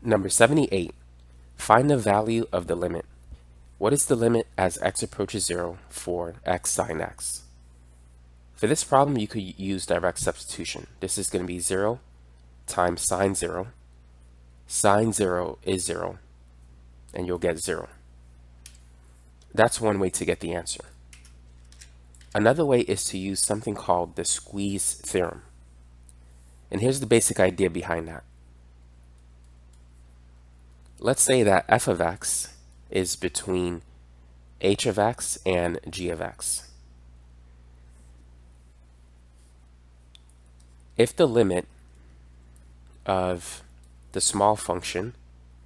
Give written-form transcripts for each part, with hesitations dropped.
Number 78. Find the value of the limit. What is the limit as x approaches 0 for x sine x? For this problem, you could use direct substitution. This is going to be 0 times sine 0. Sine 0 is 0, and you'll get 0. That's one way to get the answer. Another way is to use something called the squeeze theorem. And here's the basic idea behind that. Let's say that f of x is between h of x and g of x. If the limit of the small function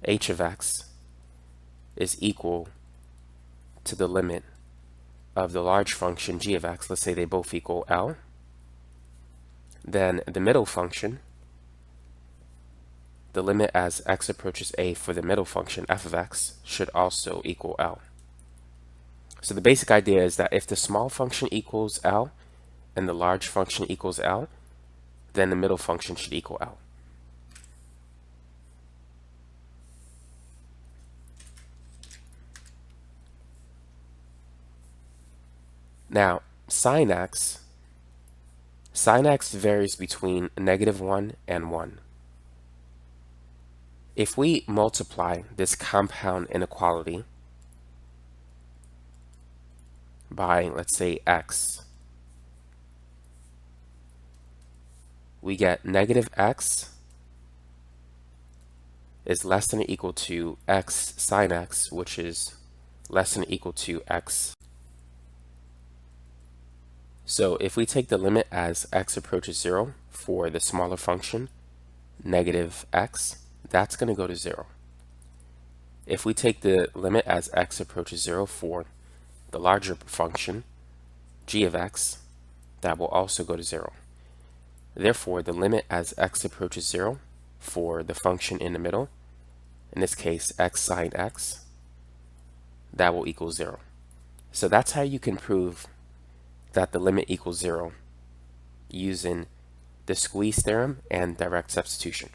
h of x is equal to the limit of the large function g of x, let's say they both equal L, then the middle function, the limit as x approaches a for the middle function f of x, should also equal L. So the basic idea is that if the small function equals L and the large function equals L, then the middle function should equal L. Now, sine x varies between -1 and 1. If we multiply this compound inequality by, let's say, x, we get -x is less than or equal to x sine x, which is less than or equal to x. So if we take the limit as x approaches 0 for the smaller function, -x, that's going to go to 0. If we take the limit as x approaches 0 for the larger function, g of x, that will also go to 0. Therefore, the limit as x approaches 0 for the function in the middle, in this case x sine x, that will equal 0. So that's how you can prove that the limit equals 0 using the squeeze theorem and direct substitution.